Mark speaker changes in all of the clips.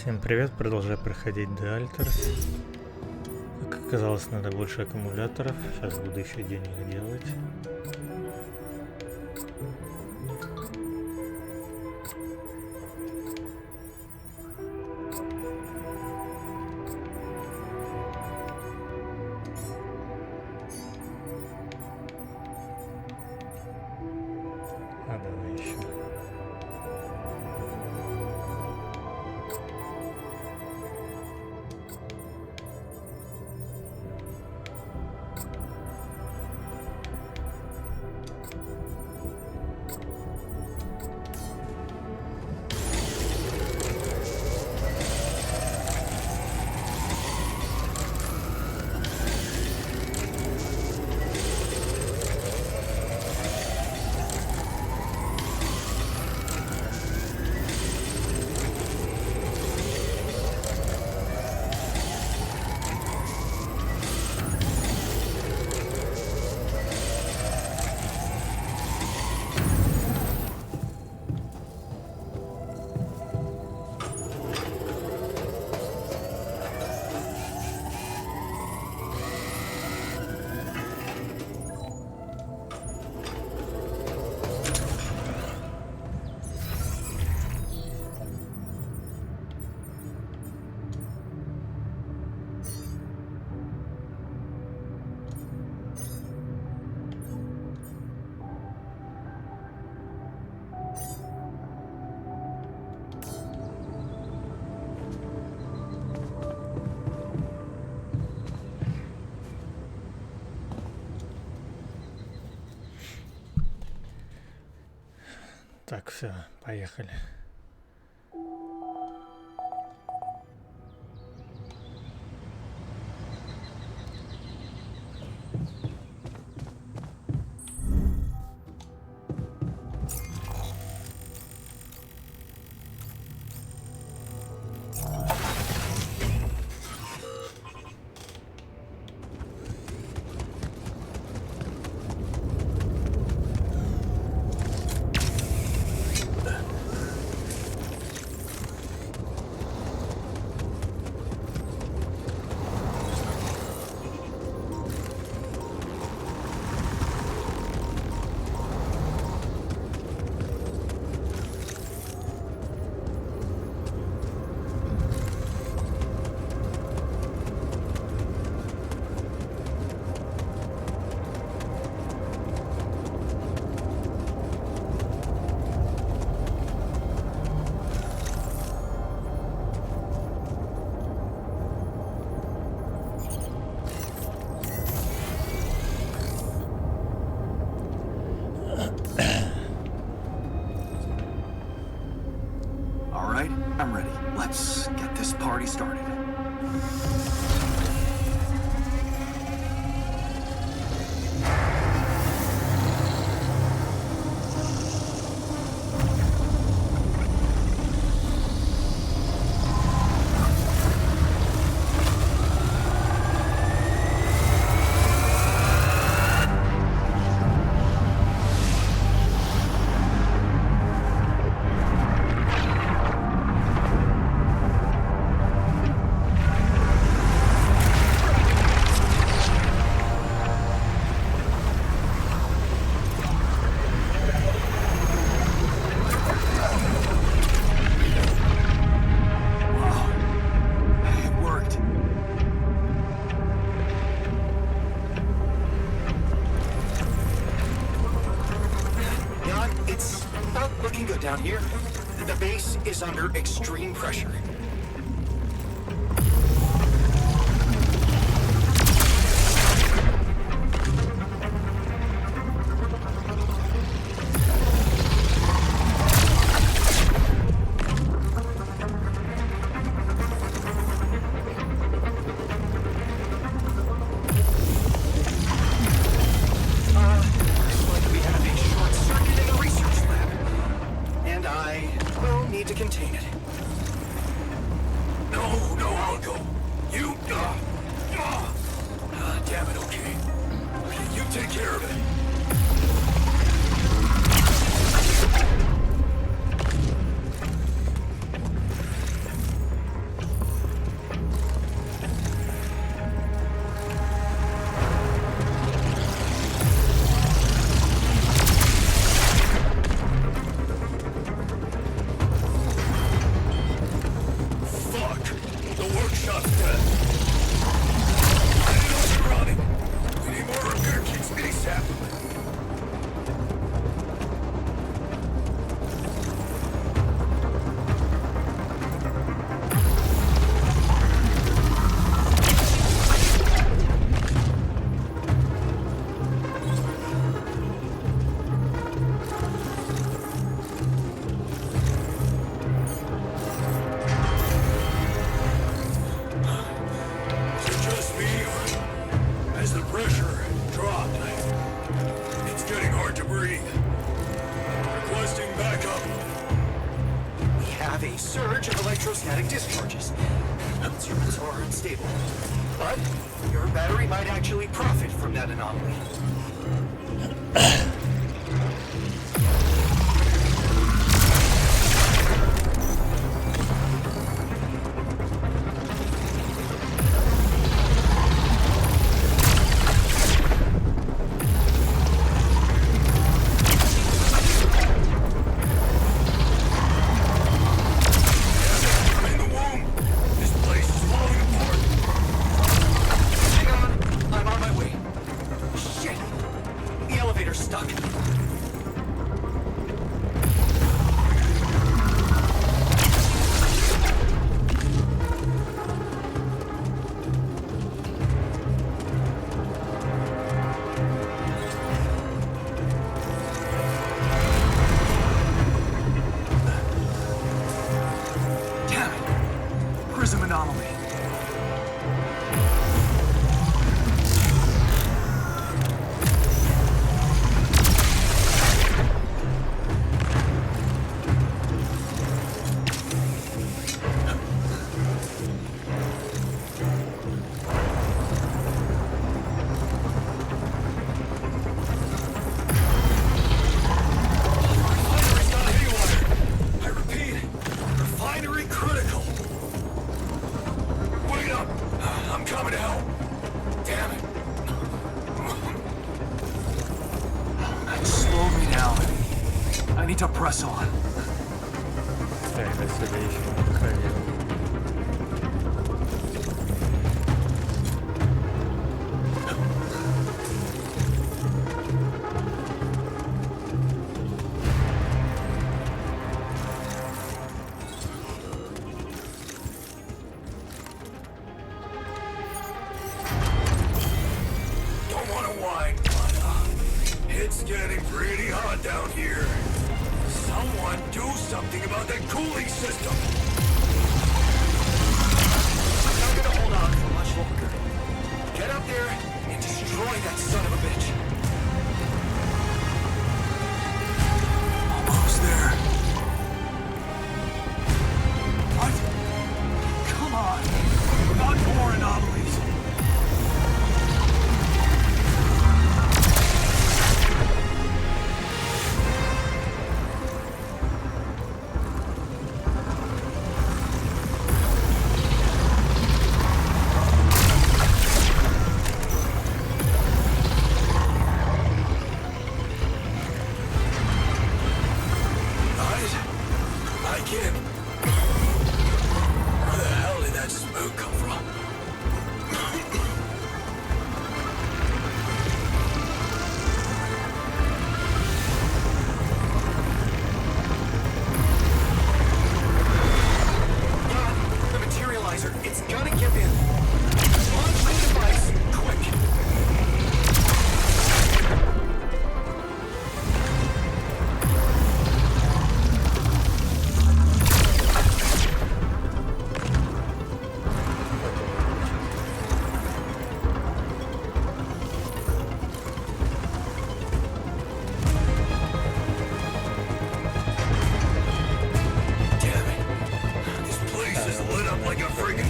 Speaker 1: Всем привет, продолжаю проходить The Alters. Как оказалось, надо больше аккумуляторов. Сейчас буду еще денег делать. А давай еще. Так, все, поехали.
Speaker 2: I'm ready. Let's get this party started. Down here, the base is under extreme pressure. To contain it.
Speaker 3: No, I'll go. You, damn it, okay. You take care of it. the pressure dropped. It's getting hard to breathe. Requesting backup.
Speaker 2: We have a surge of electrostatic discharges. Instruments are unstable. But your battery might actually profit from that anomaly. Anomaly. To press on.
Speaker 1: Так, до сюда еще не доходил.
Speaker 3: Don't want to whine, but it's getting pretty hot down here. Someone do something about that cooling system!
Speaker 2: I'm not gonna hold on for much longer. Get up there and destroy that son of a bitch.
Speaker 3: Almost there.
Speaker 2: What? Come on! Not more anomalies!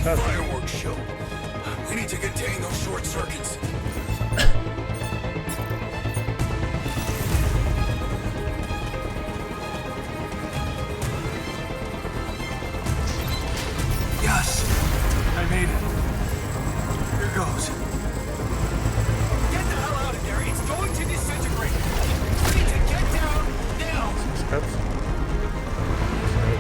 Speaker 3: Fireworks show. We need to contain those short circuits.
Speaker 2: Yes, I made it. Here goes. Get the hell out of there. It's going to disintegrate. We need to get down now.
Speaker 1: Спускаться. Смотри,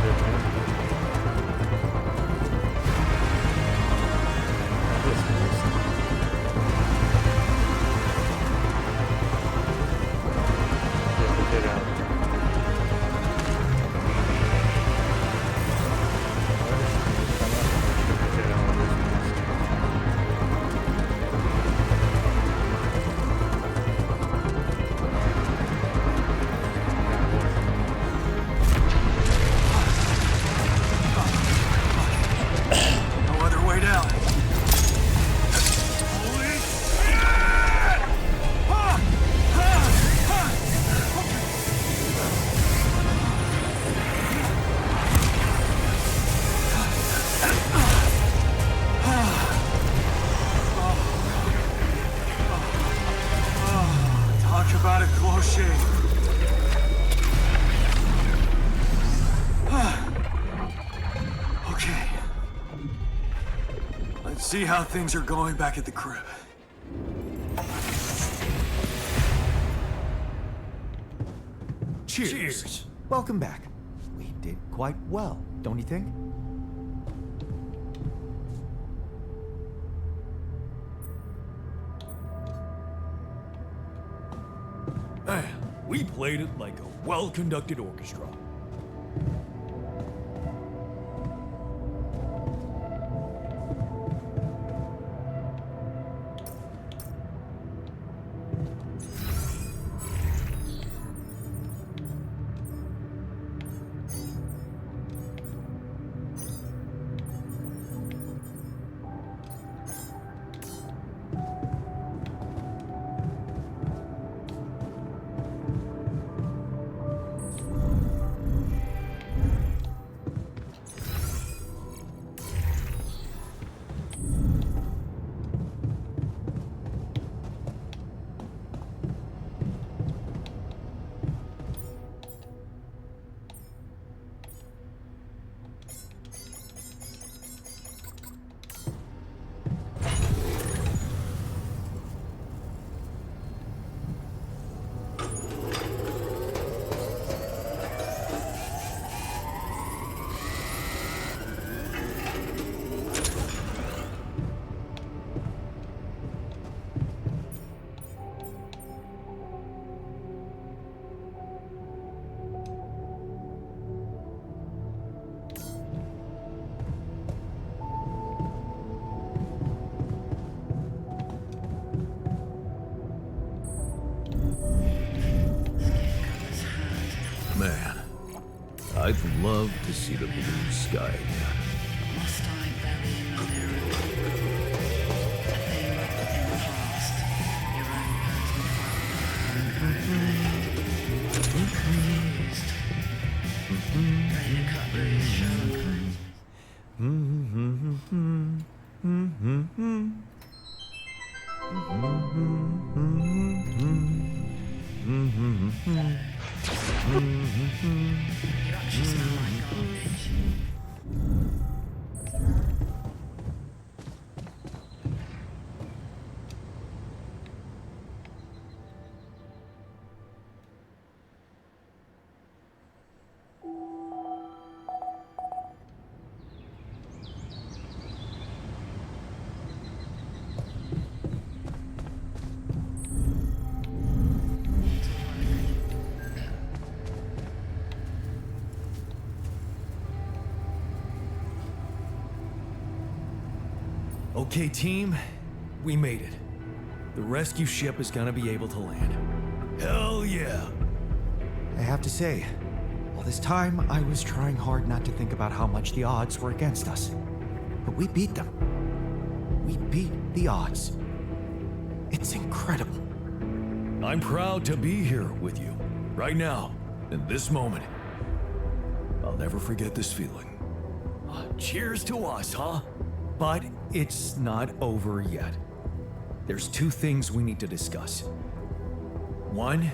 Speaker 2: about a close shave. Okay. Let's see how things are going back at the crib.
Speaker 4: Cheers. Welcome back. We did quite well, don't you think?
Speaker 5: We played it like a well-conducted orchestra.
Speaker 3: Man, I'd love to see the blue sky again.
Speaker 6: Must I bury in the mirror? A thing in the past. Your own personal Increased. Ready to cut loose, Sherlock Holmes. You actually smell like garbage.
Speaker 5: Okay, team, we made it. The rescue ship is gonna be able to land. Hell yeah!
Speaker 4: I have to say, all this time I was trying hard not to think about how much the odds were against us. But we beat them. We beat the odds. It's incredible.
Speaker 5: I'm proud to be here with you, right now, in this moment. I'll never forget this feeling. Cheers to us, huh?
Speaker 4: But it's not over yet. There's two things we need to discuss. One,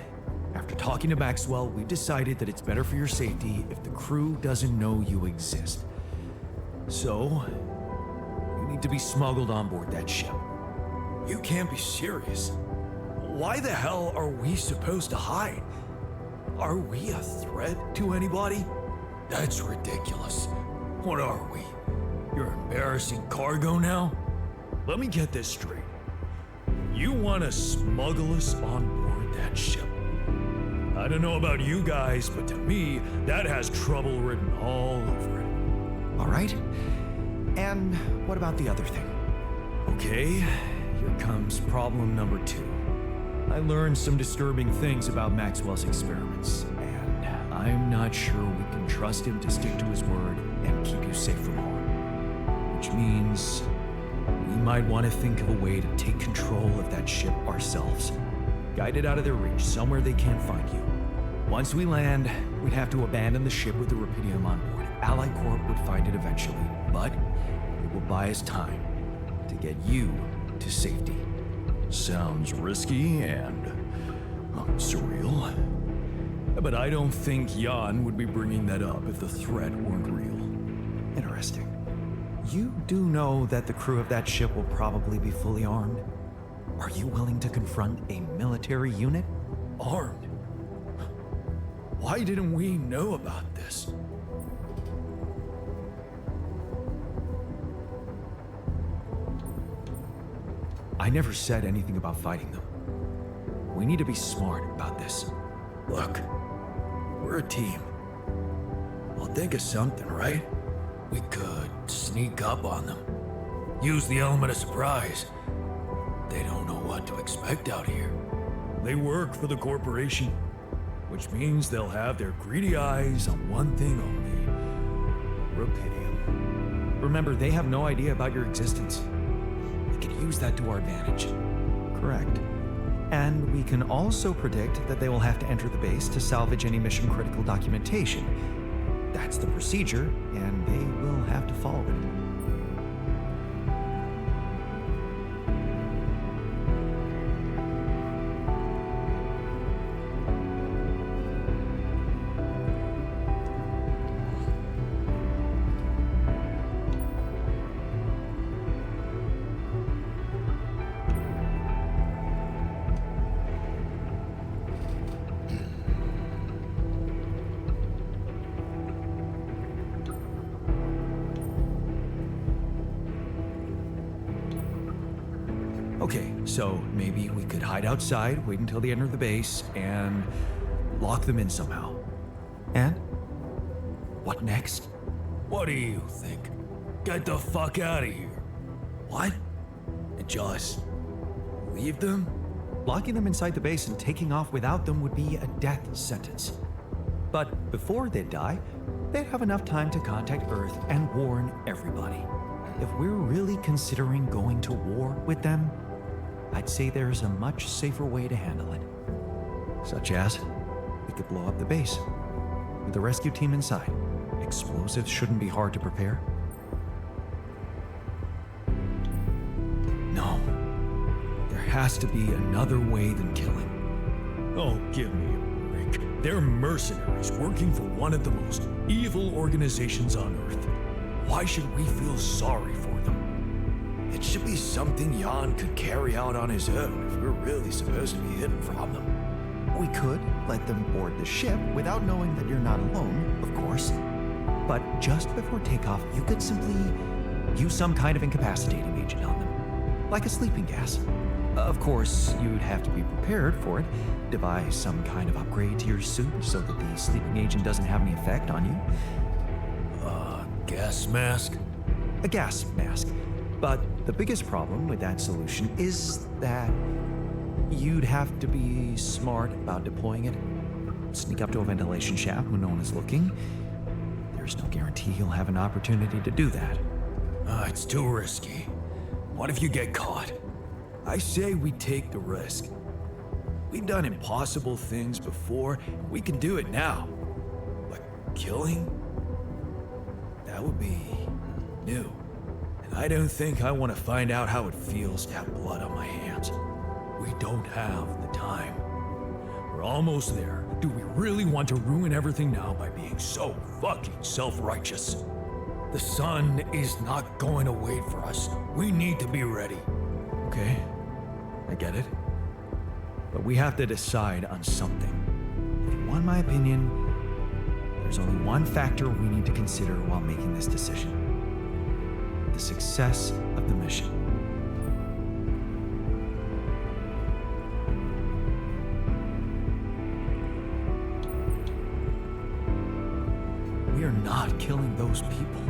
Speaker 4: after talking to Maxwell, we decided that it's better for your safety if the crew doesn't know you exist. So, you need to be smuggled on board that ship.
Speaker 5: You can't be serious. Why the hell are we supposed to hide? Are we a threat to anybody? That's ridiculous. What are we? Your embarrassing cargo now? Let me get this straight. You want to smuggle us on board that ship? I don't know about you guys, but to me, that has trouble written all over it.
Speaker 4: All right? And what about the other thing?
Speaker 5: Okay, here comes problem number 2. I learned some disturbing things about Maxwell's experiments, and I'm not sure we can trust him to stick to his word and keep you safe from harm. Which means we might want to think of a way to take control of that ship ourselves. Guide it out of their reach, somewhere they can't find you. Once we land, we'd have to abandon the ship with the Rupidium on board. Ally Corp would find it eventually, but it will buy us time to get you to safety.
Speaker 3: Sounds risky and
Speaker 4: Surreal. But I don't think Jan would be bringing that up if the threat weren't real.
Speaker 5: Interesting. You do know that the crew of that ship will probably be fully armed? Are you willing to confront a military unit?
Speaker 4: Armed? Why didn't we know about this?
Speaker 5: I never said anything about fighting them. We need to be smart about this.
Speaker 4: Look, we're a team. We'll think of something, right? We could sneak up on them. Use the element of surprise. They don't know what to expect out here. They work for the corporation, which means they'll have their greedy eyes on one thing only. Rupidium.
Speaker 5: Remember, they have no idea about your existence. We could use that to our advantage. Correct. And we can also predict that they will have to enter the base to salvage any mission-critical documentation. That's the procedure, and they will have to follow it.
Speaker 4: Okay, so maybe we could hide outside, wait until they enter the base, and lock them in somehow.
Speaker 5: And? What next?
Speaker 4: What do you think? Get the fuck out of here. What? And just leave them?
Speaker 5: Locking them inside the base and taking off without them would be a death sentence. But before they die, they'd have enough time to contact Earth and warn everybody. If we're really considering going to war with them, I'd say there's a much safer way to handle it. Such as, we could blow up the base with the rescue team inside. Explosives shouldn't be hard to prepare.
Speaker 4: No. There has to be another way than killing. Oh, give me a break. They're mercenaries working for one of the most evil organizations on Earth. Why should we feel sorry for them? It should be something Jan could carry out on his own if we're really supposed to be hidden from them.
Speaker 5: We could let them board the ship without knowing that you're not alone, of course. But just before takeoff, you could simply use some kind of incapacitating agent on them, like a sleeping gas. Of course, you'd have to be prepared for it. Devise some kind of upgrade to your suit so that the sleeping agent doesn't have any effect on you.
Speaker 4: Gas mask?
Speaker 5: A gas mask. But the biggest problem with that solution is that you'd have to be smart about deploying it. Sneak up to a ventilation shaft when no one is looking. There's no guarantee you'll have an opportunity to do that.
Speaker 4: It's too risky. What if you get caught? I say we take the risk. We've done impossible things before, and we can do it now. But killing? That would be new. And I don't think I want to find out how it feels to have blood on my hands. We don't have the time. We're almost there. Do we really want to ruin everything now by being so fucking self-righteous? The sun is not going to wait for us. We need to be ready.
Speaker 5: Okay, I get it. But we have to decide on something. If you want my opinion, there's only one factor we need to consider while making this decision. The success of the mission. We are not killing those people.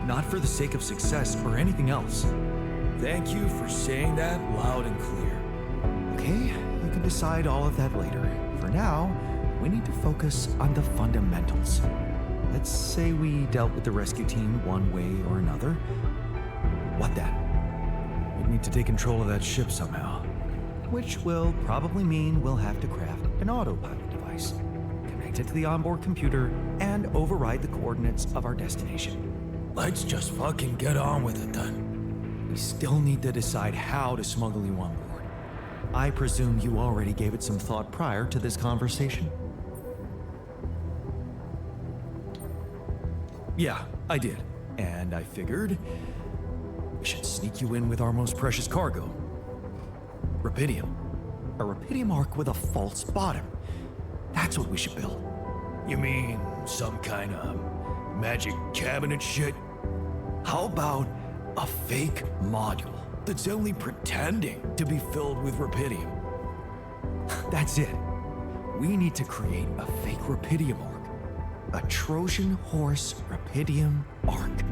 Speaker 5: Not for the sake of success or anything else.
Speaker 4: Thank you for saying that loud and clear.
Speaker 5: Okay, you can decide all of that later. For now, we need to focus on the fundamentals. Let's say we dealt with the rescue team one way or another. What then?
Speaker 4: We need to take control of that ship somehow.
Speaker 5: Which will probably mean we'll have to craft an autopilot device, connect it to the onboard computer, and override the coordinates of our destination.
Speaker 4: Let's just fucking get on with it then.
Speaker 5: We still need to decide how to smuggle you on board. I presume you already gave it some thought prior to this conversation? Yeah, I did. And I figured we should sneak you in with our most precious cargo. Rupidium. A rupidium arc with a false bottom. That's what we should build.
Speaker 4: You mean some kind of magic cabinet shit?
Speaker 5: How about a fake module
Speaker 4: That's only pretending to be filled with rupidium.
Speaker 5: That's it. We need to create a fake rupidium arc. A Trojan horse rupidium arc.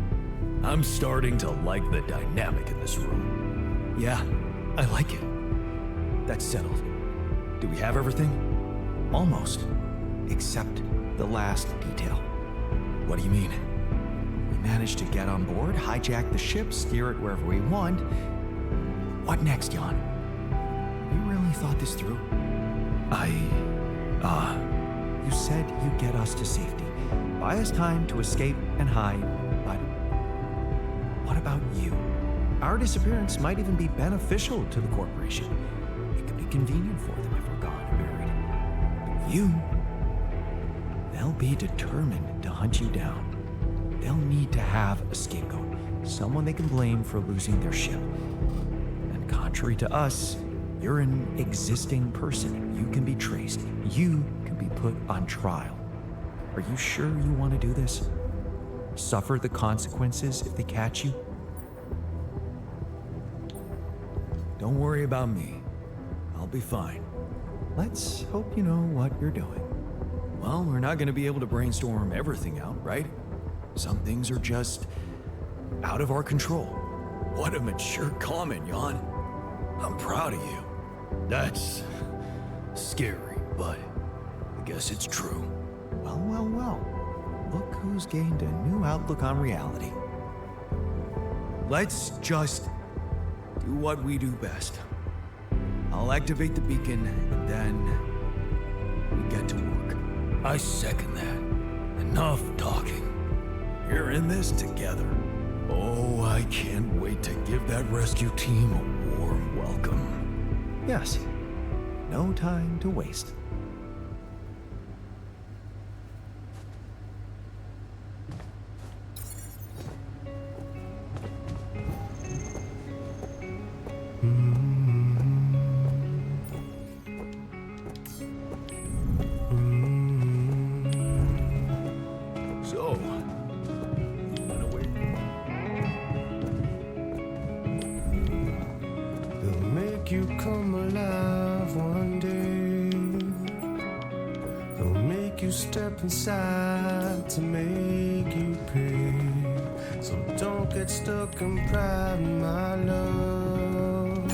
Speaker 4: I'm starting to like the dynamic in this room.
Speaker 5: Yeah, I like it. That's settled. Do we have everything? Almost. Except the last detail.
Speaker 4: What do you mean?
Speaker 5: We managed to get on board, hijack the ship, steer it wherever we want. What next, Jan? You really thought this through? You said you'd get us to safety. Buy us time to escape and hide, but what about you? Our disappearance might even be beneficial to the corporation. It could be convenient for them if we're gone and buried. But you, they'll be determined to hunt you down. They'll need to have a scapegoat, someone they can blame for losing their ship. And contrary to us, you're an existing person. You can be traced. You can be put on trial. Are you sure you want to do this? Suffer the consequences if they catch you?
Speaker 4: Don't worry about me. I'll be fine.
Speaker 5: Let's hope you know what you're doing.
Speaker 4: Well, we're not going to be able to brainstorm everything out, right? Some things are just out of our control. What a mature comment, Jan. I'm proud of you. That's scary, but I guess it's true.
Speaker 5: Well, well, well. Look who's gained a new outlook on reality.
Speaker 4: Let's just do what we do best. I'll activate the beacon, and then we get to work. I second that. Enough talking. We're in this together. Oh, I can't wait to give that rescue team a warm welcome.
Speaker 5: Yes. No time to waste.
Speaker 4: So, you wanna wait?
Speaker 7: They'll make you come alive one day. They'll make you step inside to make you pay. So don't get stuck in pride, my love.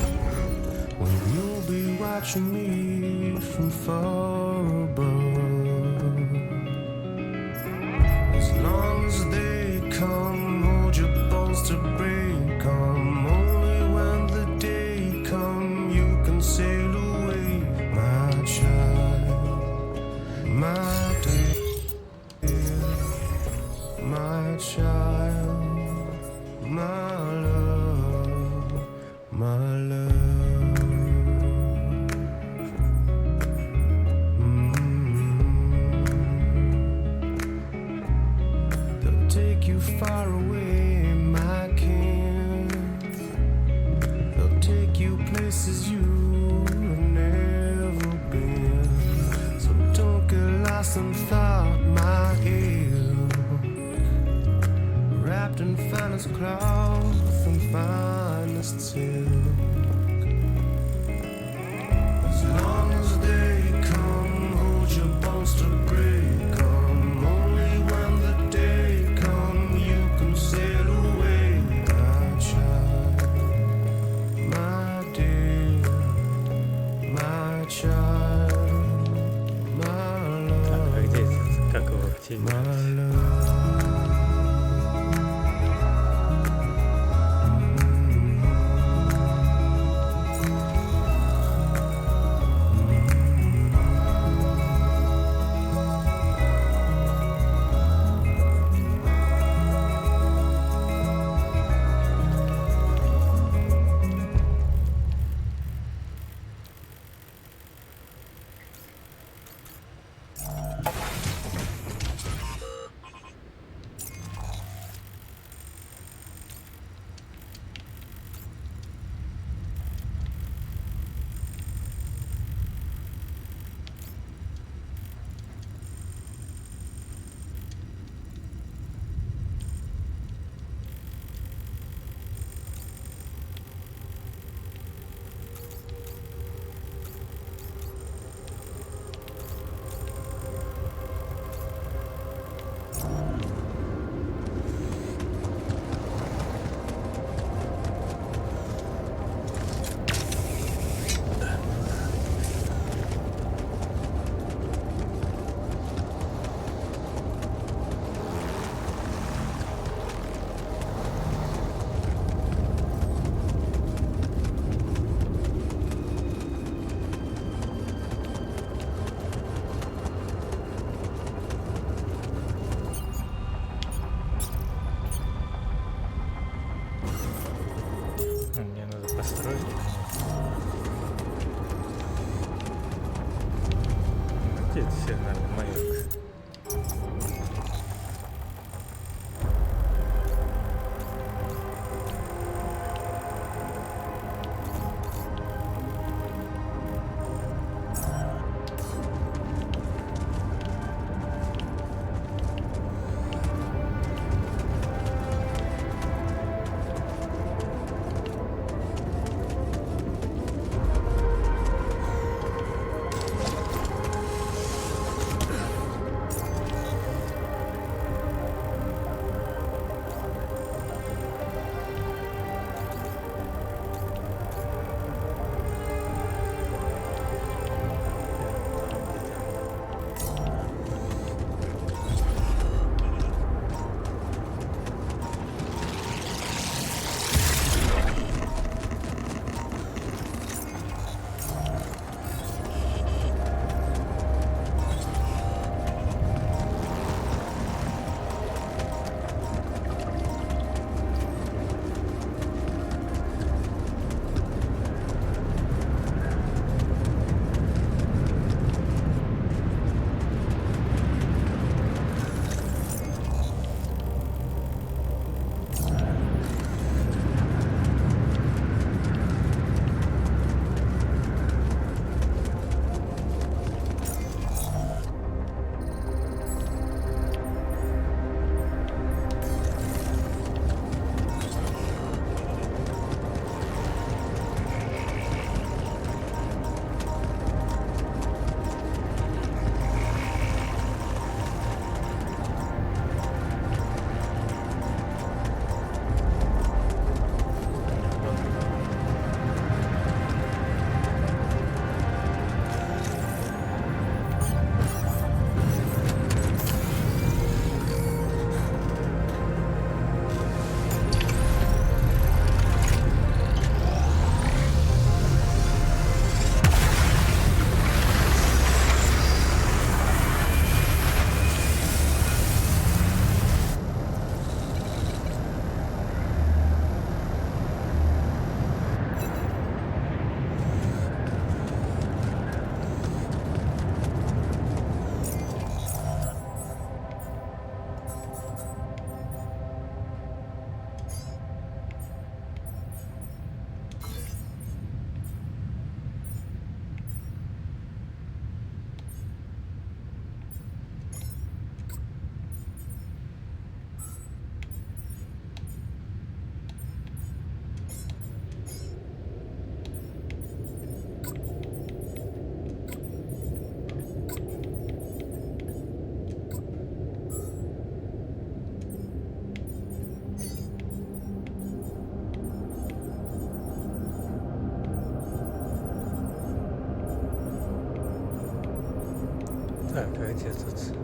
Speaker 7: When you'll be watching me from far above. As long as they come, hold your bones to break 'em. Only when the day come, you can sail away, my child, my dear, my child, my love, my love. They'll take you far away, my king. They'll take you places you've never been. So don't get lost in thought, my ilk. Wrapped in finest cloth and finest silk. As long as they come, hold your bones to break 'em. Only when the day come, you can sail away, my child, my dear, my child, my
Speaker 1: Так, а
Speaker 7: love,
Speaker 1: где это? Как его активировать?
Speaker 7: my love.
Speaker 1: Где это сигнальный маяк? Так, а где тут?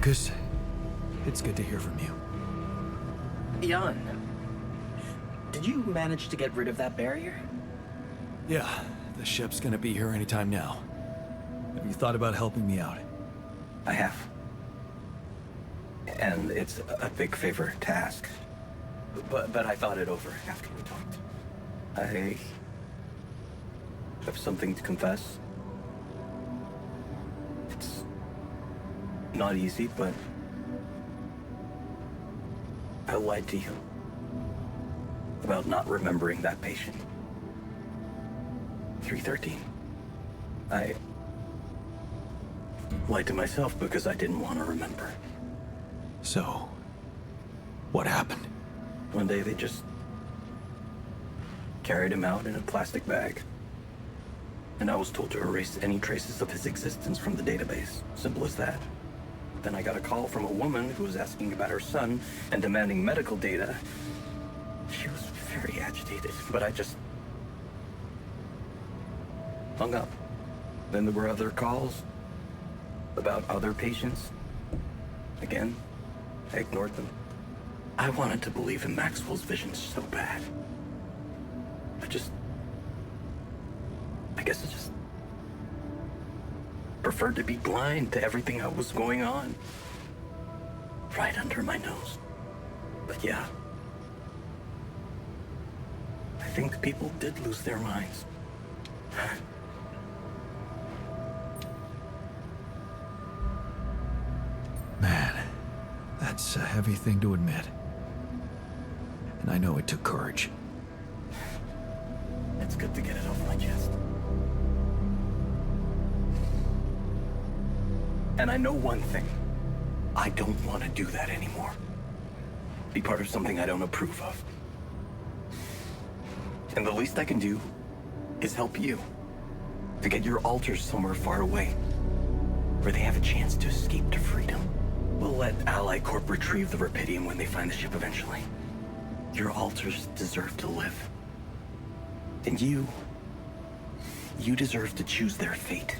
Speaker 4: Lucas, it's good to hear from you.
Speaker 8: Jan, did you manage to get rid of that barrier?
Speaker 4: Yeah,
Speaker 5: The ship's gonna be here anytime now. Have you thought about helping me out?
Speaker 8: I have. And it's a big favor to ask. But I thought it over after we talked. I have something to confess. It's not easy, but I lied to you about not remembering that patient. 313. I lied to myself because I didn't want to remember.
Speaker 5: So, what happened?
Speaker 8: One day they just carried him out in a plastic bag. And I was told to erase any traces of his existence from the database. Simple as that. Then I got a call from a woman who was asking about her son and demanding medical data. She was very agitated, but I just hung up. Then there were other calls about other patients. Again, I ignored them. I wanted to believe in Maxwell's vision so bad. I guess I just preferred to be blind to everything that was going on. Right under my nose. But yeah, I think people did lose their minds.
Speaker 5: Man, that's a heavy thing to admit. And I know it took courage.
Speaker 8: It's good to get it off my chest. And I know one thing. I don't want to do that anymore. Be part of something I don't approve of. And the least I can do is help you to get your alters somewhere far away, where they have a chance to escape to freedom. We'll let Ally Corp retrieve the Rapidium when they find the ship eventually. Your alters deserve to live. And you deserve to choose their fate.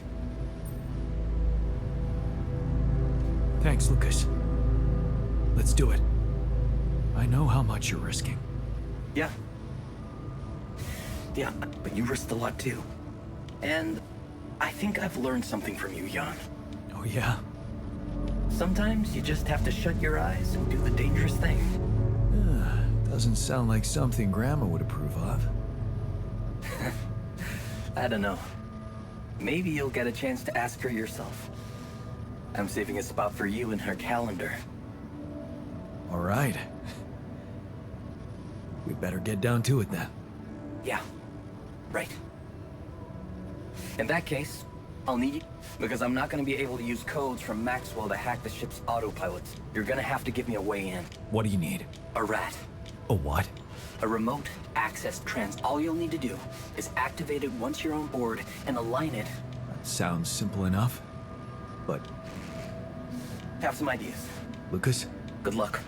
Speaker 5: Thanks, Lucas. Let's do it. I know how much you're risking.
Speaker 8: Yeah. Yeah, but you risked a lot too. And I think I've learned something from you, Jan.
Speaker 5: Oh, yeah?
Speaker 8: Sometimes you just have to shut your eyes and do the dangerous thing.
Speaker 5: Doesn't sound like something Grandma would approve of.
Speaker 8: I don't know. Maybe you'll get a chance to ask her yourself. I'm saving a spot for you in her calendar.
Speaker 5: All right. We better get down to it then.
Speaker 8: Yeah, right. In that case, I'll need you, because I'm not going to be able to use codes from Maxwell to hack the ship's autopilots. You're going to have to give me a way in.
Speaker 5: What do you need?
Speaker 8: A rat.
Speaker 5: A what?
Speaker 8: A remote access trans. All you'll need to do is activate it once you're on board and align it.
Speaker 5: That sounds simple enough. But,
Speaker 8: Have some ideas.
Speaker 5: Lucas?
Speaker 8: Good luck.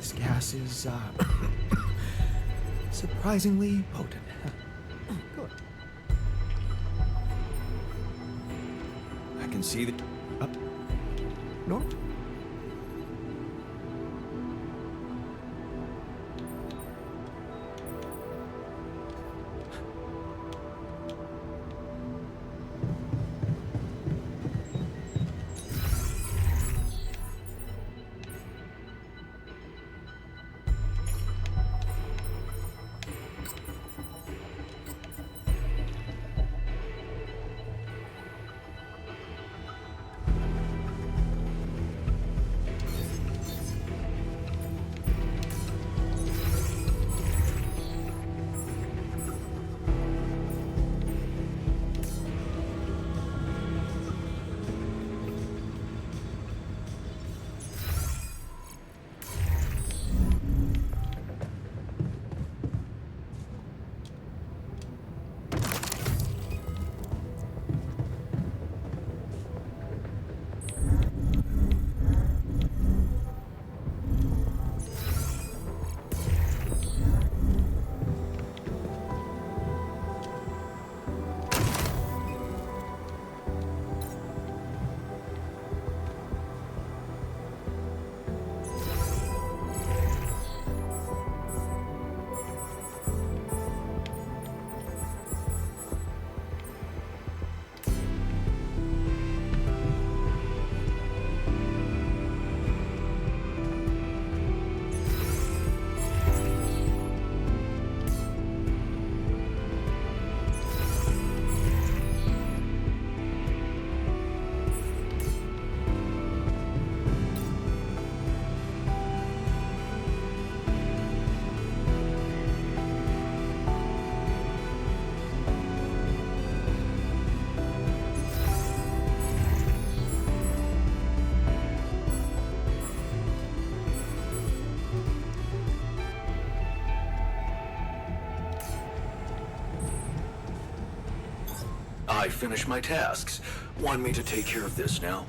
Speaker 4: This gas is surprisingly potent. Good. I can see that. Nort?
Speaker 3: I finished my tasks. Want me to take care of this now?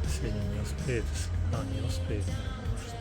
Speaker 1: Сегодня не успеет. Не успеет. Может.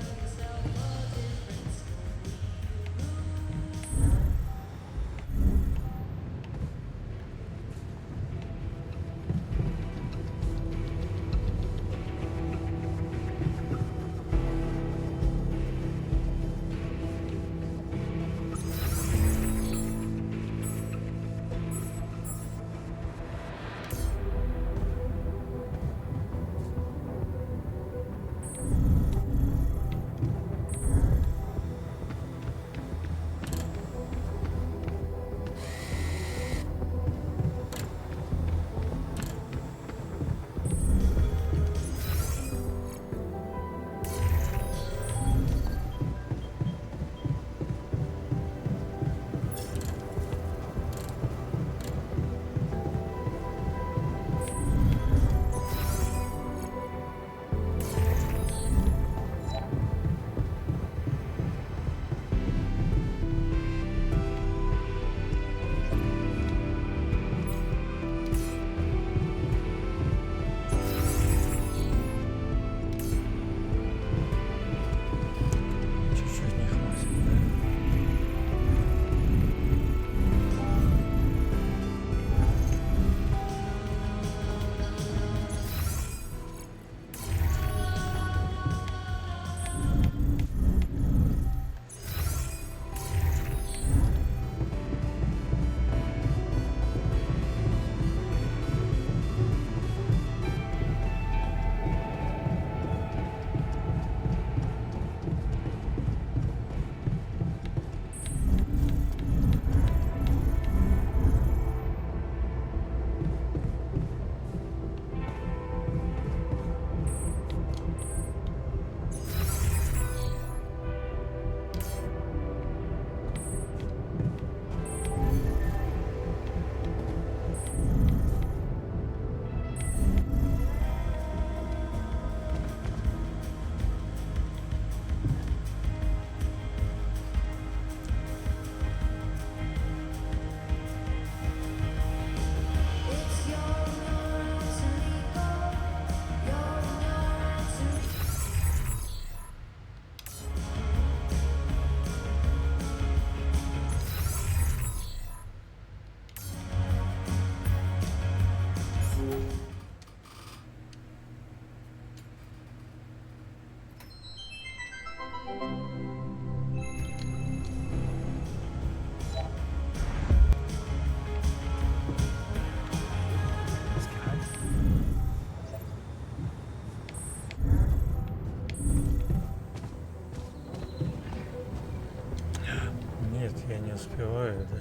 Speaker 1: Нет, я не успеваю, да?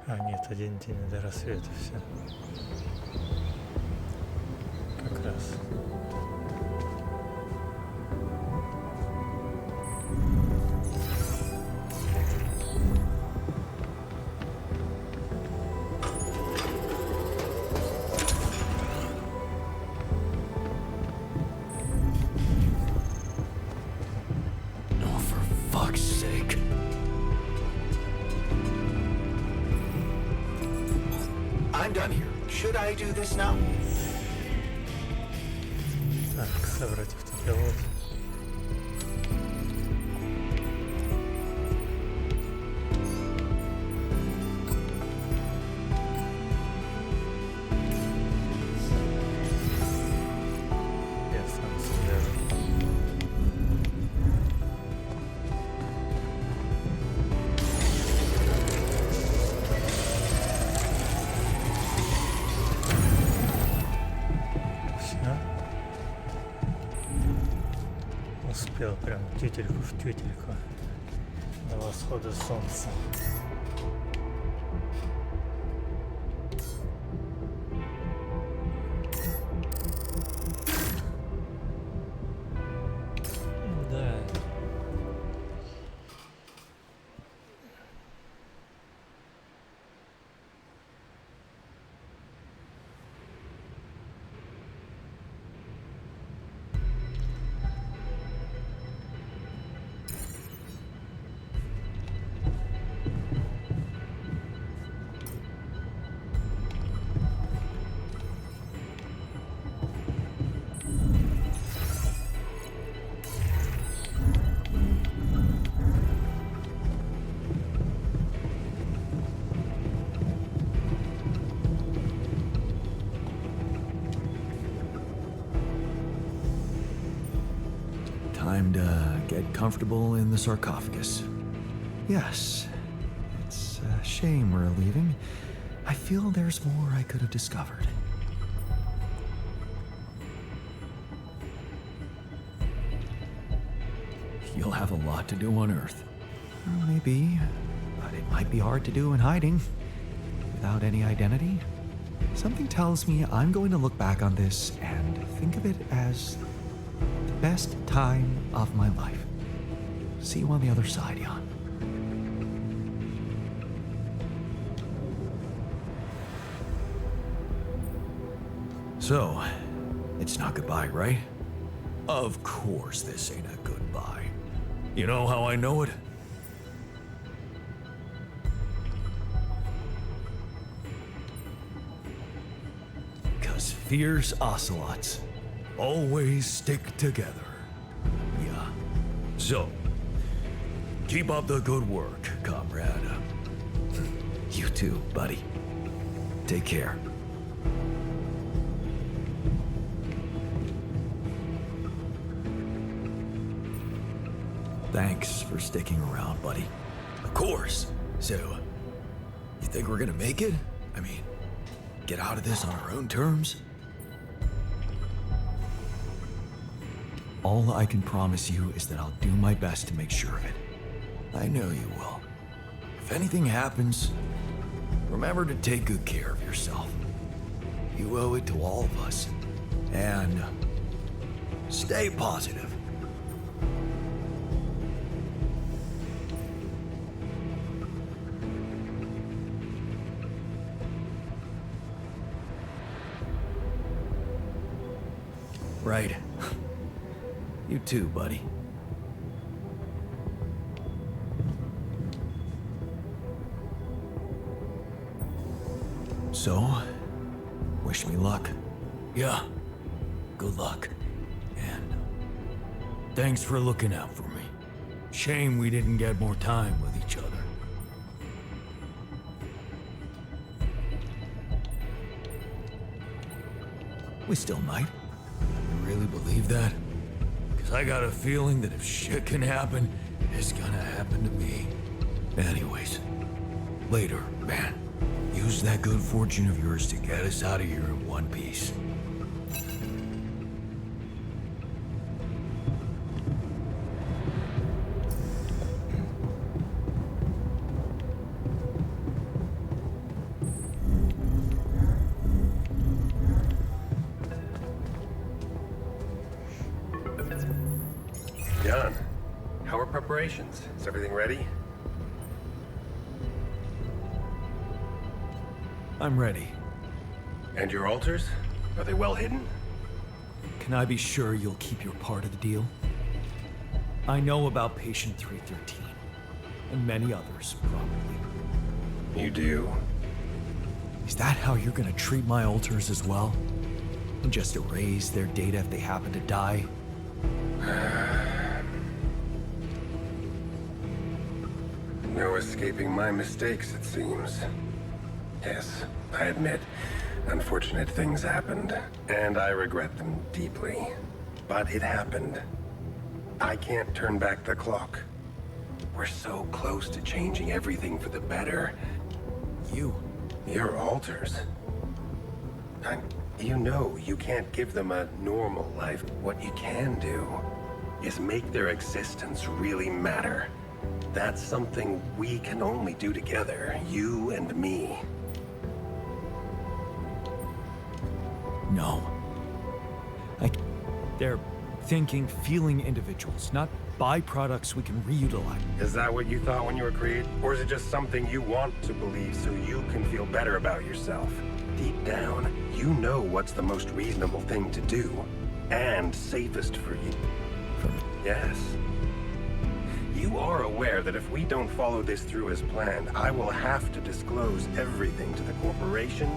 Speaker 1: А, нет, один день до рассвета, все. Как раз.
Speaker 4: Oh, for fuck's sake.
Speaker 5: I'm done here. Should I do this now?
Speaker 1: Так, собрать автопилот. Я сам соберу. Все. Успел прям тютельку в тютельку до восхода солнца. Да.
Speaker 4: Time to get comfortable in the sarcophagus. Yes, it's a shame we're leaving. I feel there's more I could have discovered. You'll have a lot to do on Earth. Well, maybe, but it might be hard to do in hiding. Without any identity. Something tells me I'm going to look back on this and think of it as the best time of my life. See you on the other side, Jan. So, it's not goodbye, right? Of course this ain't a goodbye. You know how I know it? Because fierce ocelots always stick together. Yeah. So, keep up the good work, comrade. You too, buddy. Take care. Thanks for sticking around, buddy. Of course. So, you think we're gonna make it? I mean, get out of this on our own terms? All I can promise you is that I'll do my best to make sure of it. I know you will. If anything happens, remember to take good care of yourself. You owe it to all of us. And stay positive. Right. You too, buddy. So, wish me luck. Yeah, good luck. And thanks for looking out for me. Shame we didn't get more time with each other. We still might. You really believe that? Because I got a feeling that if shit can happen, it's gonna happen to me. Anyways, later, man. Use that good fortune of yours to get us out of here in one piece.
Speaker 3: Jan, how are preparations? Is everything ready?
Speaker 4: I'm ready.
Speaker 3: And your altars? Are they well hidden?
Speaker 4: Can I be sure you'll keep your part of the deal? I know about Patient 313, and many others, probably.
Speaker 3: You do.
Speaker 4: Is that how you're gonna treat my alters as well? And just erase their data if they happen to die?
Speaker 3: No escaping my mistakes, it seems. Yes, I admit, unfortunate things happened, and I regret them deeply. But it happened. I can't turn back the clock. We're so close to changing everything for the better. Your alters. You know you can't give them a normal life. What you can do is make their existence really matter. That's something we can only do together, you and me.
Speaker 4: No. They're thinking, feeling individuals, not byproducts we can reutilize.
Speaker 3: Is that what you thought when you were created? Or is it just something you want to believe so you can feel better about yourself? Deep down, you know what's the most reasonable thing to do. And safest for you.
Speaker 4: For me?
Speaker 3: Yes. You are aware that if we don't follow this through as planned, I will have to disclose everything to the corporation?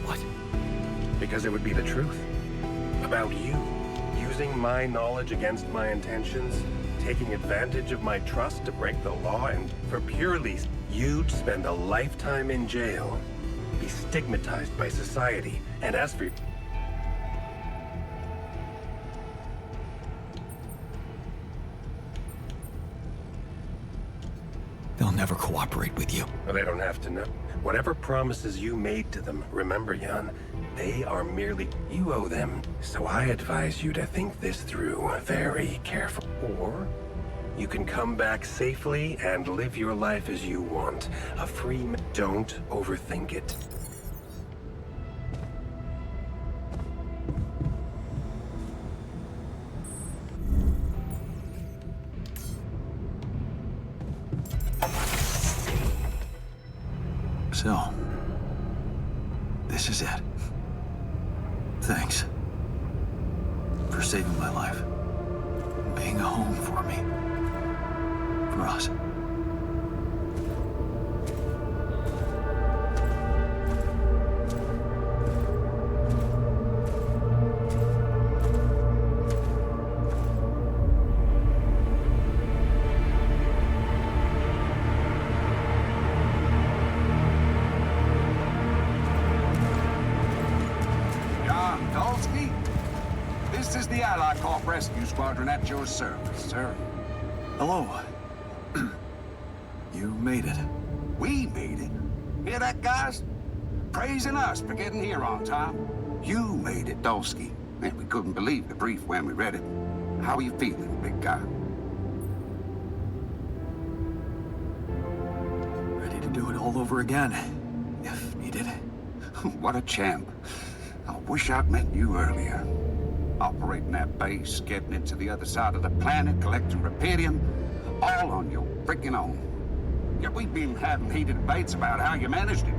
Speaker 4: What?
Speaker 3: Because it would be the truth. About you. Using my knowledge against my intentions. Taking advantage of my trust to break the law, and for purely... You'd spend a lifetime in jail. Be stigmatized by society. And as for...
Speaker 4: They'll never cooperate with you.
Speaker 3: Well, they don't have to know. Whatever promises you made to them, remember, Jan, they are merely... You owe them. So I advise you to think this through very carefully. Or you can come back safely and live your life as you want. A free man. Don't overthink it.
Speaker 5: So, this is it. Thanks for saving my life, being a home for me, for us.
Speaker 9: Rescue Squadron at your service, sir.
Speaker 5: Hello. You made it.
Speaker 9: We made it. Hear that, guys? Praising us for getting here on time. You made it, Dolsky. And we couldn't believe the brief when we read it. How are you feeling, big guy?
Speaker 5: Ready to do it all over again, if needed.
Speaker 9: What a champ. I wish I'd met you earlier. Operating that base, getting it to the other side of the planet, collecting Repedium, all on your freaking own. Yet we've been having heated debates about how you managed it.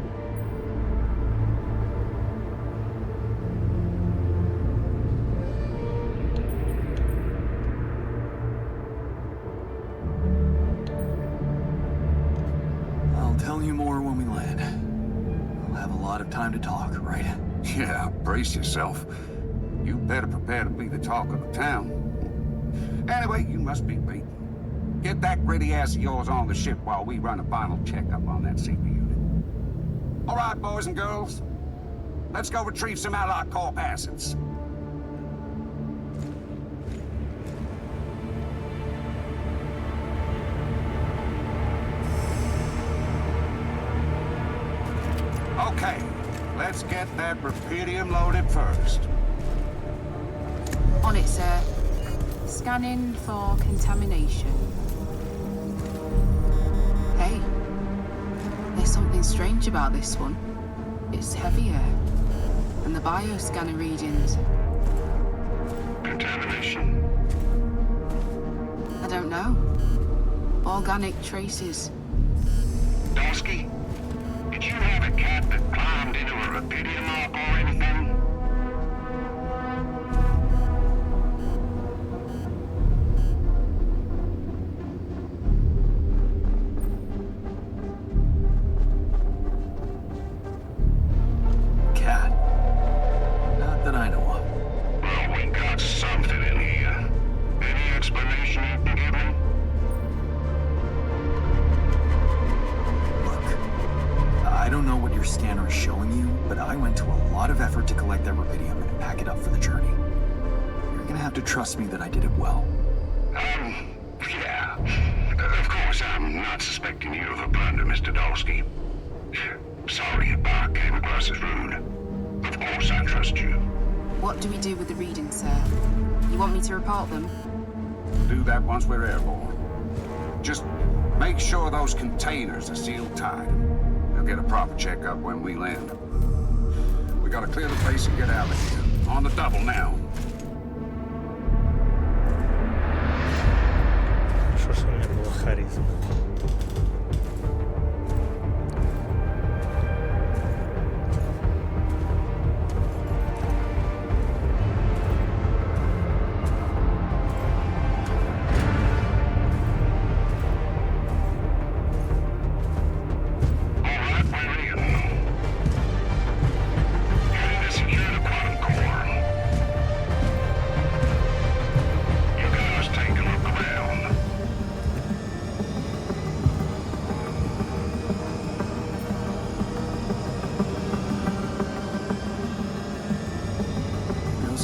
Speaker 5: I'll tell you more when we land. We'll have a lot of time to talk, right?
Speaker 9: Yeah, brace yourself. You better prepare to be the talk of the town. Anyway, you must be beaten. Get that gritty ass of yours on the ship while we run a final checkup on that CB unit. All right, boys and girls. Let's go retrieve some Allied Corp assets. Okay, let's get that Repedium loaded first.
Speaker 10: On it, sir. Scanning for contamination. Hey, there's something strange about this one. It's heavier. And the bioscanner readings.
Speaker 9: Contamination.
Speaker 10: No. Organic traces.
Speaker 9: Dosky, did you have a cat that climbed into a rapidity mark or anything?
Speaker 5: Cat. Not that I know of.
Speaker 9: Well, we got something in here. Any explanation you can give me?
Speaker 5: Look, I don't know what your scanner is showing you, but I went to a lot of effort to collect that rubidium and pack it up for the journey. You're gonna have to trust me that I did it well.
Speaker 9: Yeah. Of course, I'm not suspecting you of a blunder, Mr. Dolsky. Sorry if I came across as rude. Of course I trust you.
Speaker 10: What do we do with the readings, sir? You want me to report them?
Speaker 9: We'll do that once we're airborne. Just make sure those containers are sealed tight. They'll get a proper checkup when we land. We gotta clear the place and get out of here. On the double now.
Speaker 1: Хорошо, что у меня была харизма.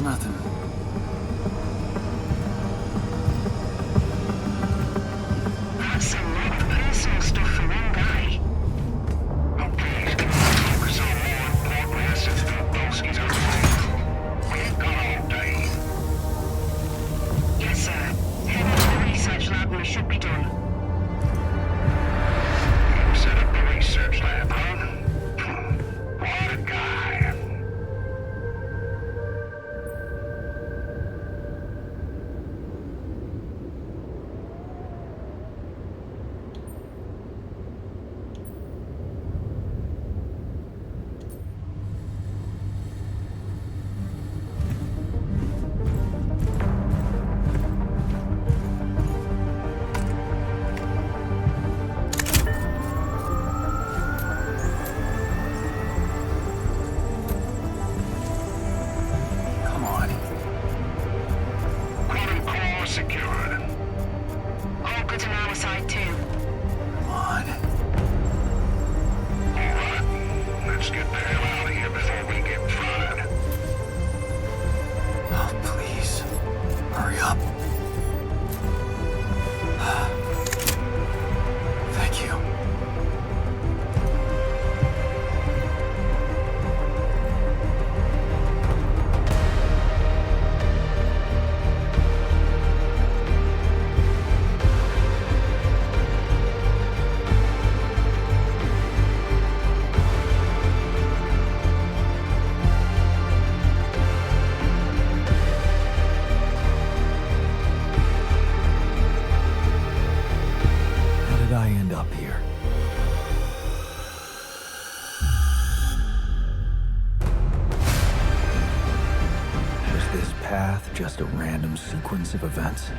Speaker 5: Nothing.
Speaker 9: That's a lot of personal stuff for one guy. Oh, please, can we focus on more important assets than Dolsky's own life? We ain't got all day. Yes, sir. Head into the research lab and we should be done. You set up the research lab, huh? What a guy. Secured. All good on our side too.
Speaker 5: Come on.
Speaker 9: All right, let's get the hell out of here before we get fried.
Speaker 5: Oh, please. Hurry up. Thank you. Just a random sequence of events.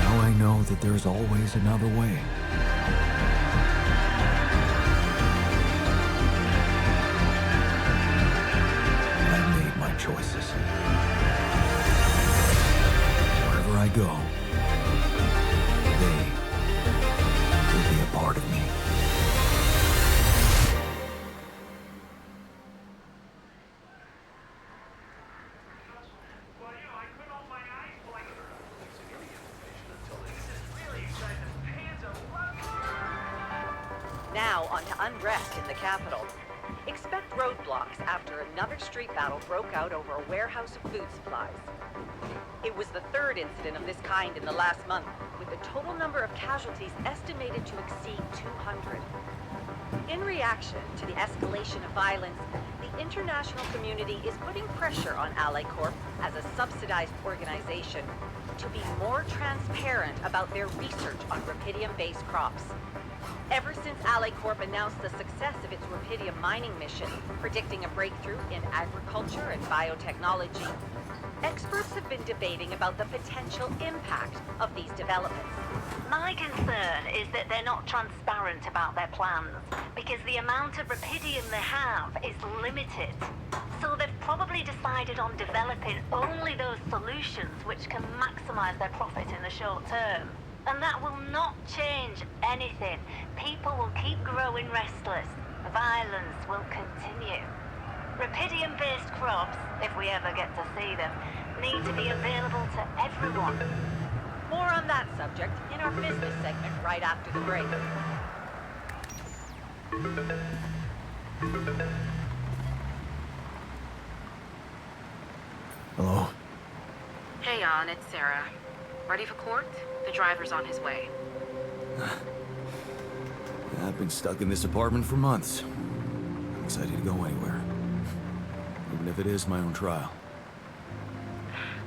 Speaker 5: Now I know that there's always another way. I made my choices. Wherever I go, they will be a part of me.
Speaker 11: Now on to unrest in the capital. Expect roadblocks after another street battle broke out over a warehouse of food supplies. It was the third incident of this kind in the last month, with the total number of casualties estimated to exceed 200. In reaction to the escalation of violence, the international community is putting pressure on Ally Corp as a subsidized organization to be more transparent about their research on rupidium-based crops. Ever since Ally Corp announced the success of its rupidium mining mission, predicting a breakthrough in agriculture and biotechnology, experts have been debating about the potential impact of these developments.
Speaker 12: My concern is that they're not transparent about their plans, because the amount of rupidium they have is limited. So they've probably decided on developing only those solutions which can maximize their profit in the short term. And that will not change anything. People will keep growing restless. Violence will continue. Rupidium-based crops, if we ever get to see them, need to be available to everyone.
Speaker 11: More on that subject in our business segment right after the break.
Speaker 4: Hello?
Speaker 10: Hey, Jan, it's Sarah. Ready for court? The driver's on his way.
Speaker 4: I've been stuck in this apartment for months. I'm excited to go anywhere. Even if it is my own trial.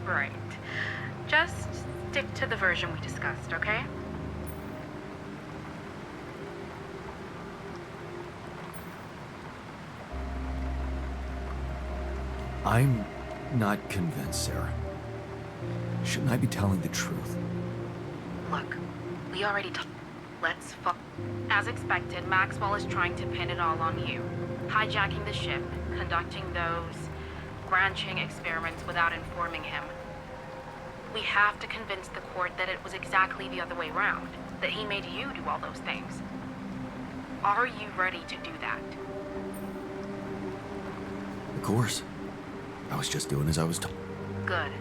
Speaker 10: Right. Just stick to the version we discussed, okay?
Speaker 4: I'm not convinced, Sarah. Shouldn't I be telling the truth?
Speaker 10: Look, we already talked. Let's As expected, Maxwell is trying to pin it all on you. Hijacking the ship, conducting those branching experiments without informing him. We have to convince the court that it was exactly the other way around, that he made you do all those things. Are you ready to do that?
Speaker 4: Of course. I was just doing as I was told.
Speaker 10: Good.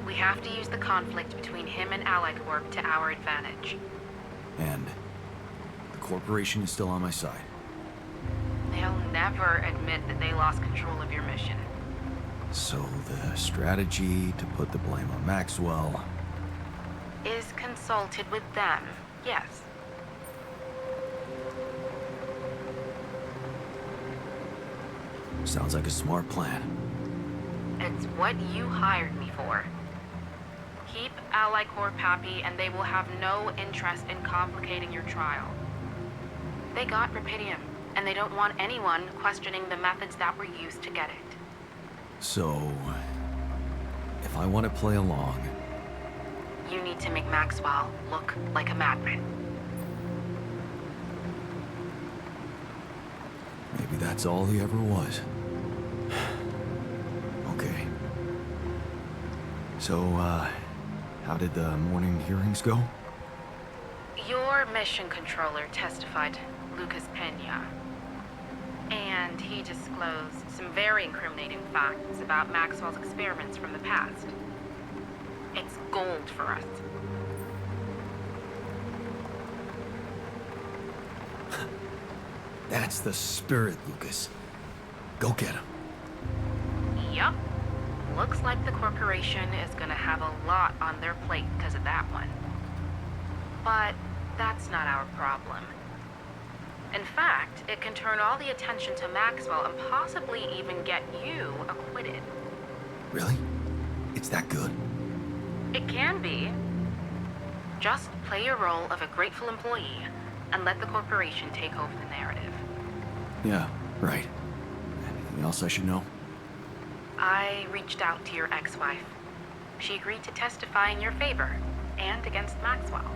Speaker 10: We have to use the conflict between him and Ally Corp to our advantage.
Speaker 4: And the corporation is still on my side.
Speaker 10: They'll never admit that they lost control of your mission.
Speaker 4: So the strategy to put the blame on Maxwell
Speaker 10: Is consulted with them, yes.
Speaker 4: sounds like a smart plan.
Speaker 10: It's what you hired me for. Keep Ally Corp happy and they will have no interest in complicating your trial. They got rupidium, and they don't want anyone questioning the methods that were used to get it.
Speaker 4: So, if I want to play along,
Speaker 10: You need to make Maxwell look like a madman.
Speaker 4: maybe that's all he ever was. Okay. So, how did the morning hearings go?
Speaker 10: Your mission controller testified, Lucas Pena. And he disclosed some very incriminating facts about Maxwell's experiments from the past. It's gold for us.
Speaker 4: That's the spirit, Lucas. Go get him.
Speaker 10: Yup. Looks like the corporation is gonna have a lot on their plate because of that one. But that's not our problem. In fact, it can turn all the attention to Maxwell and possibly even get you acquitted.
Speaker 4: Really? It's that good?
Speaker 10: It can be. Just play your role of a grateful employee and let the corporation take over the narrative.
Speaker 4: Yeah, right. Anything else I should know?
Speaker 10: I reached out to your ex-wife. She agreed to testify in your favor and against Maxwell.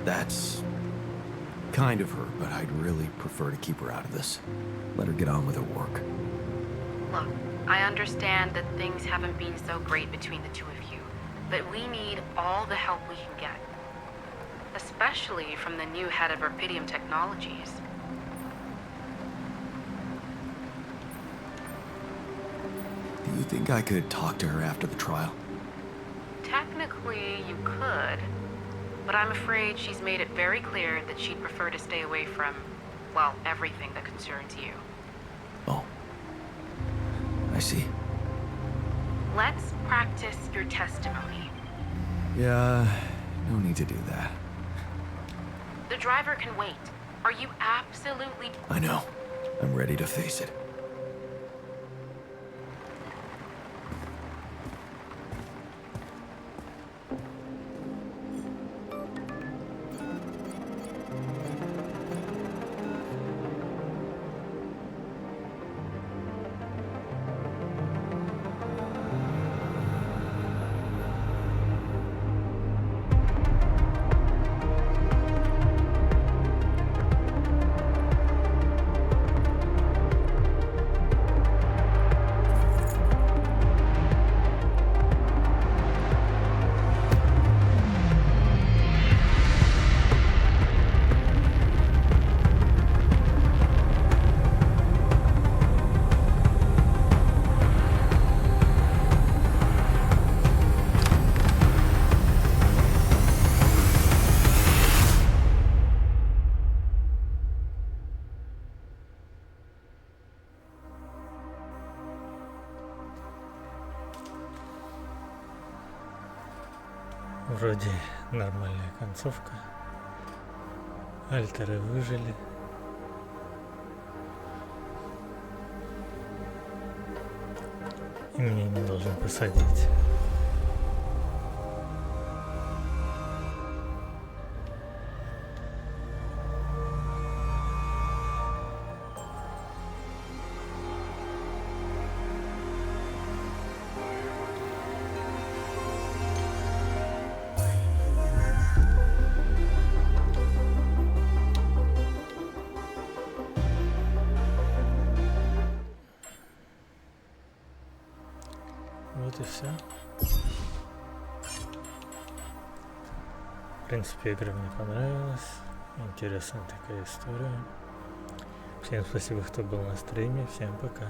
Speaker 4: That's kind of her, but I'd really prefer to keep her out of this. Let her get on with her work.
Speaker 10: Look, I understand that things haven't been so great between the two of you, but we need all the help we can get. Especially from the new head of Rupidium Technologies.
Speaker 4: Do you think I could talk to her after the trial?
Speaker 10: Technically, you could, but I'm afraid she's made it very clear that she'd prefer to stay away from, well, everything that concerns you.
Speaker 4: Oh. I see.
Speaker 10: Let's practice your testimony.
Speaker 4: Yeah, no need to do that.
Speaker 10: The driver can wait. Are you absolutely...
Speaker 4: I know. I'm ready to face it.
Speaker 1: Вроде нормальная концовка. Альтеры выжили. И мне не должен посадить. Вот и все. В принципе, игра мне понравилась. Интересная такая история. Всем спасибо, кто был на стриме. Всем пока.